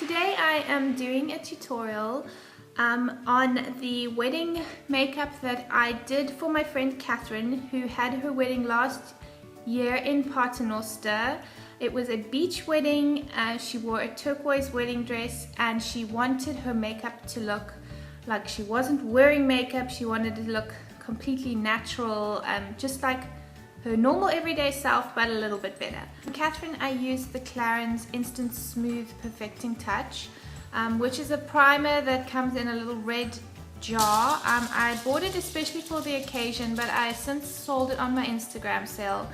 Today I am doing a tutorial on the wedding makeup that I did for my friend Catherine, who had her wedding last year in Paternoster. It was a beach wedding. She wore a turquoise wedding dress and she wanted her makeup to look like she wasn't wearing makeup. She wanted it to look completely natural, just like her normal everyday self, but a little bit better. For Catherine, I used the Clarins Instant Smooth Perfecting Touch, which is a primer that comes in a little red jar. I bought it especially for the occasion, but I since sold it on my Instagram sale.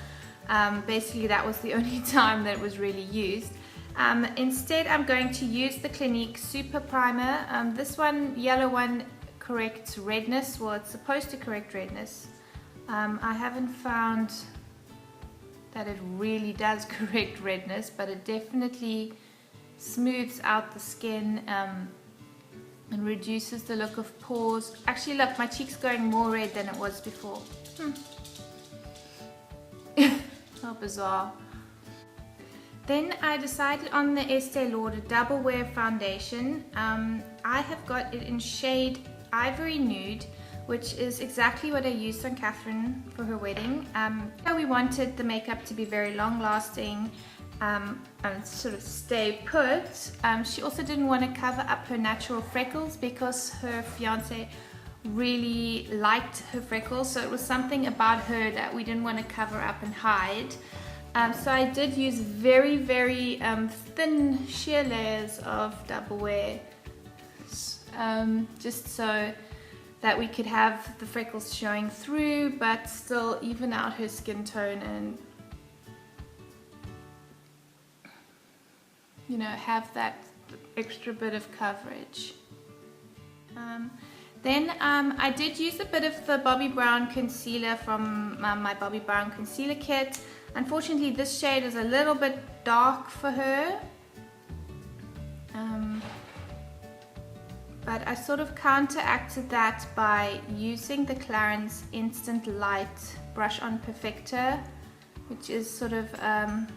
Basically, that was the only time that it was really used. Instead, I'm going to use the Clinique Superprimer. This one, yellow one, corrects redness. Well, it's supposed to correct redness. I haven't found that it really does correct redness, but it definitely smooths out the skin and reduces the look of pores. Actually, look, my cheek's going more red than it was before. How bizarre. Then I decided on the Estee Lauder Double Wear foundation. I have got it in shade Ivory Nude, which is exactly what I used on Catherine for her wedding. We wanted the makeup to be very long lasting and sort of stay put. She also didn't want to cover up her natural freckles because her fiance really liked her freckles, so it was something about her that we didn't want to cover up and hide. So I did use very thin sheer layers of Double Wear, just so that we could have the freckles showing through but still even out her skin tone and, you know, have that extra bit of coverage. Then I did use a bit of the Bobbi Brown Concealer from my Bobbi Brown Concealer kit. Unfortunately, this shade is a little bit dark for her. But I sort of counteracted that by using the Clarins Instant Light Brush On Perfector, which is sort of a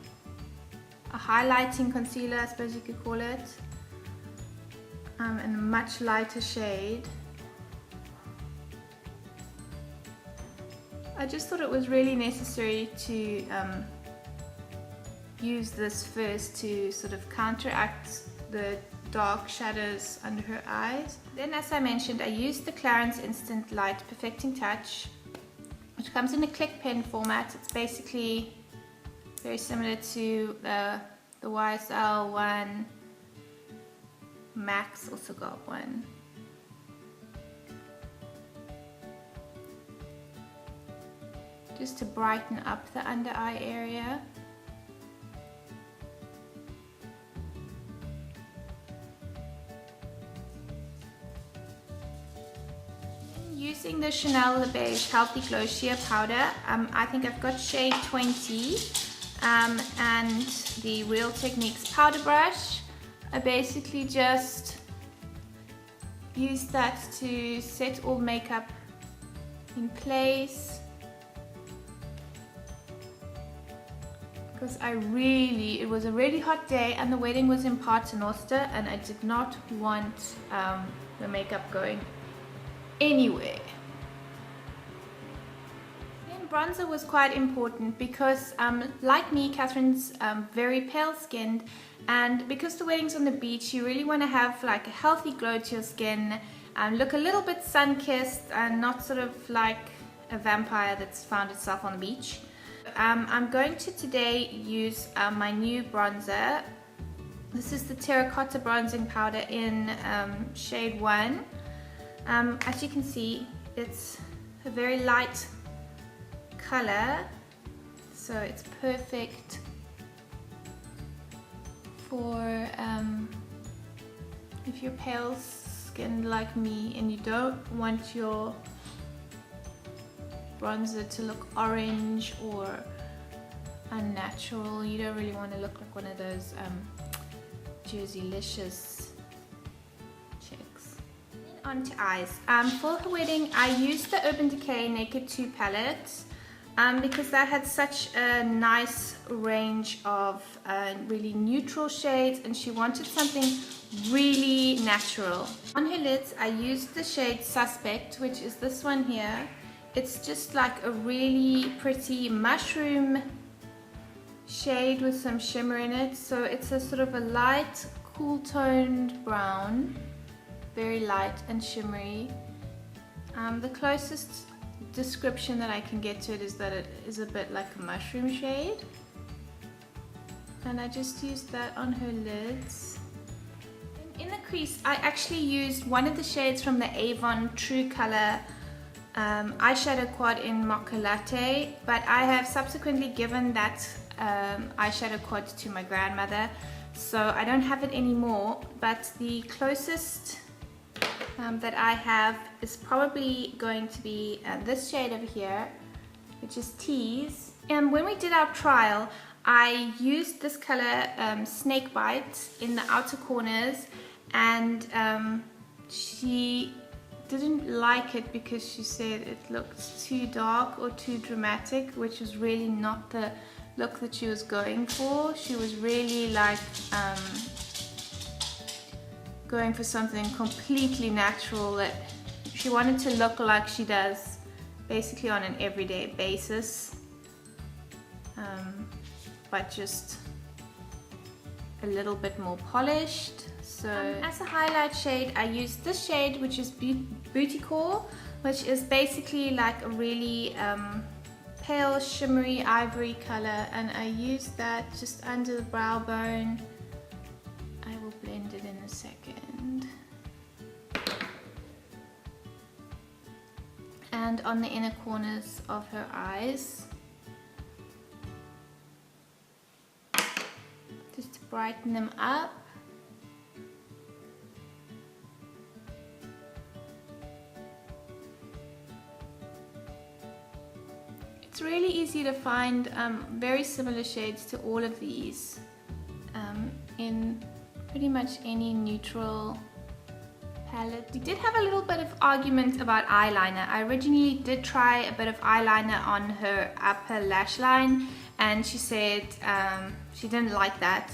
highlighting concealer, I suppose you could call it, in a much lighter shade. I just thought it was really necessary to use this first to sort of counteract the dark shadows under her eyes. Then, as I mentioned, I used the Clarins Instant Light Perfecting Touch, which comes in a click pen format. It's basically very similar to the YSL one. Max also got one. Just to brighten up the under eye area. Using the Chanel Le Beige Healthy Glow Sheer Powder, I think I've got shade 20, and the Real Techniques powder brush. I basically just use that to set all makeup in place, because it was a really hot day and the wedding was in Paternoster and I did not want the makeup going anywhere. Then bronzer was quite important because like me, Catherine's very pale skinned, and because the wedding's on the beach, you really want to have like a healthy glow to your skin and look a little bit sun-kissed and not sort of like a vampire that's found itself on the beach. I'm going to today use my new bronzer. This is the Terracotta bronzing powder in shade 1. As you can see, it's a very light color, so it's perfect for if you're pale skinned like me and you don't want your bronzer to look orange or unnatural. You don't really want to look like one of those Jerseylicious chicks. On to eyes. For her wedding, I used the Urban Decay Naked 2 palette. because that had such a nice range of really neutral shades, and she wanted something really natural. On her lids, I used the shade Suspect, which is this one here. It's just like a really pretty mushroom shade with some shimmer in it. So it's a sort of a light, cool toned brown, very light and shimmery. The closest description that I can get to it is that it is a bit like a mushroom shade, and I just used that on her lids. In the crease, I actually used one of the shades from the Avon True Color eyeshadow quad in Mocha Latte, but I have subsequently given that eyeshadow quad to my grandmother, so I don't have it anymore. But the closest that I have is probably going to be this shade over here, which is Tease. And when we did our trial, I used this color Snakebite in the outer corners, and she didn't like it because she said it looked too dark or too dramatic, which was really not the look that she was going for. She was really like going for something completely natural, that she wanted to look like she does basically on an everyday basis, but just a little bit more polished. So as a highlight shade, I used this shade, which is Booty Core, which is basically like a really pale shimmery ivory color, and I used that just under the brow bone. I will blend it in a second. And on the inner corners of her eyes, just to brighten them up. It's really easy to find very similar shades to all of these in pretty much any neutral palette. We did have a little bit of argument about eyeliner. I originally did try a bit of eyeliner on her upper lash line, and she said she didn't like that.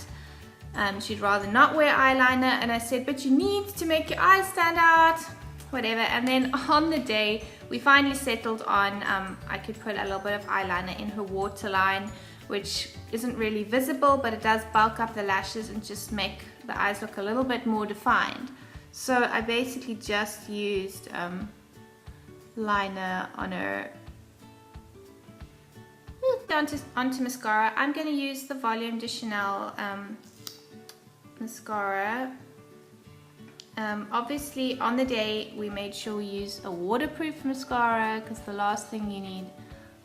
She'd rather not wear eyeliner, and I said, but you need to make your eyes stand out, whatever. And then on the day, we finally settled on I could put a little bit of eyeliner in her waterline, which isn't really visible, but it does bulk up the lashes and just make the eyes look a little bit more defined. So I basically just used liner on her. Onto mascara. I'm going to use the Volume de Chanel mascara. Obviously on the day we made sure we use a waterproof mascara, because the last thing you need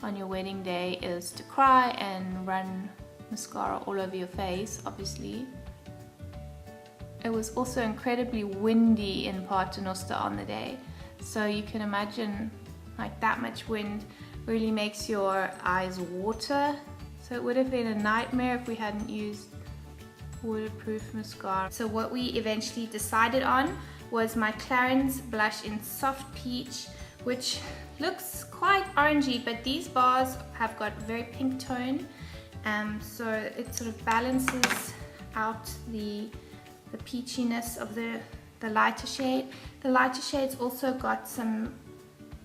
on your wedding day is to cry and run mascara all over your face, obviously. It was also incredibly windy in Paternoster on the day, so you can imagine like that much wind really makes your eyes water. So it would have been a nightmare if we hadn't used waterproof mascara. So what we eventually decided on was my Clarins blush in Soft Peach, which looks quite orangey, but these bars have got very pink tone, so it sort of balances out the peachiness of the lighter shade. The lighter shade's also got some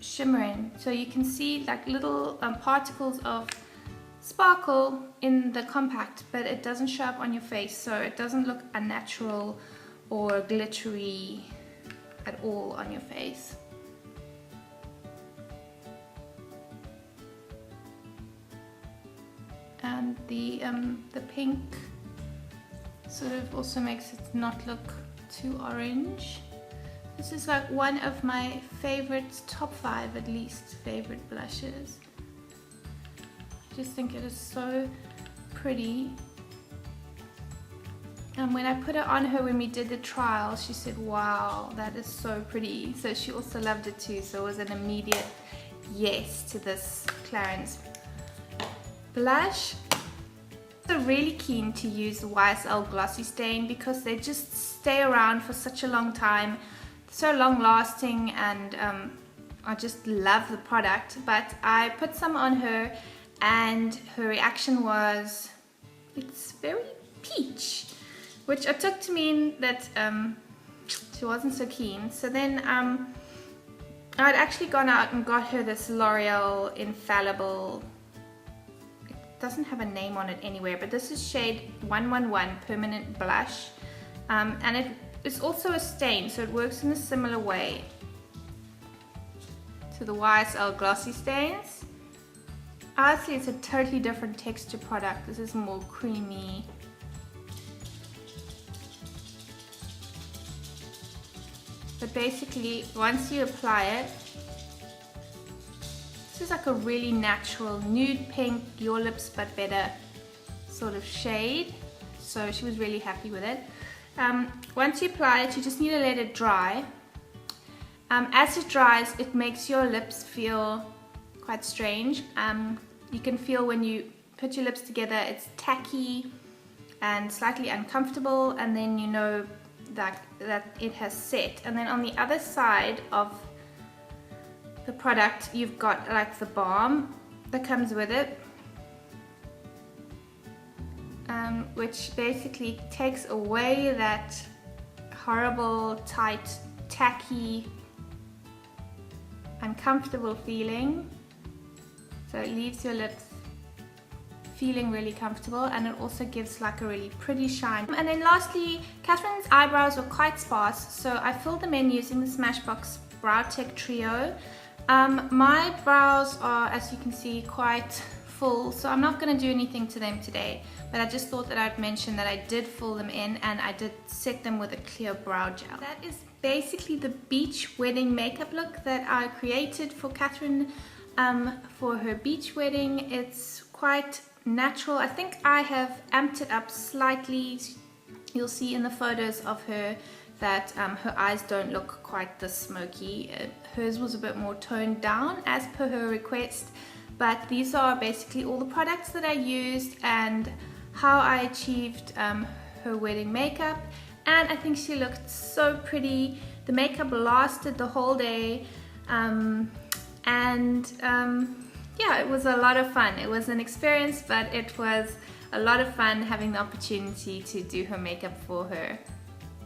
shimmer in, so you can see like little particles of sparkle in the compact, but it doesn't show up on your face, so it doesn't look unnatural or glittery at all on your face. And the pink sort of also makes it not look too orange. This is like one of my favorite, top 5 at least, favorite blushes. I just think it is so pretty. And when I put it on her when we did the trial, she said, wow, that is so pretty. So she also loved it too, so it was an immediate yes to this Clarins blush. I'm really keen to use the YSL Glossy Stain because they just stay around for such a long time, so long lasting, and I just love the product, but I put some on her and her reaction was, it's very peach, which I took to mean that she wasn't so keen. So then I'd actually gone out and got her this L'Oreal Infallible, it doesn't have a name on it anywhere, but this is shade 111 Permanent Blush, and it's also a stain, so it works in a similar way to the YSL glossy stains. Honestly, it's a totally different texture product. This is more creamy. But basically, once you apply it, this is like a really natural nude pink, your lips but better sort of shade. So she was really happy with it. Once you apply it, you just need to let it dry. As it dries, it makes your lips feel quite strange. You can feel when you put your lips together, it's tacky and slightly uncomfortable, and then you know that it has set. And then on the other side of the product, you've got like the balm that comes with it, which basically takes away that horrible, tight, tacky, uncomfortable feeling. So it leaves your lips feeling really comfortable, and it also gives like a really pretty shine. And then lastly, Catherine's eyebrows were quite sparse, so I filled them in using the Smashbox Brow Tech Trio. My brows are, as you can see, quite full, so I'm not going to do anything to them today, but I just thought that I'd mention that I did fill them in and I did set them with a clear brow gel. That is basically the beach wedding makeup look that I created for Catherine for her beach wedding. It's quite natural. I think I have amped it up slightly. You'll see in the photos of her that her eyes don't look quite this smoky. Hers was a bit more toned down as per her request, but these are basically all the products that I used and how I achieved her wedding makeup. And I think she looked so pretty. The makeup lasted the whole day, yeah, it was a lot of fun. It was an experience, but it was a lot of fun having the opportunity to do her makeup for her.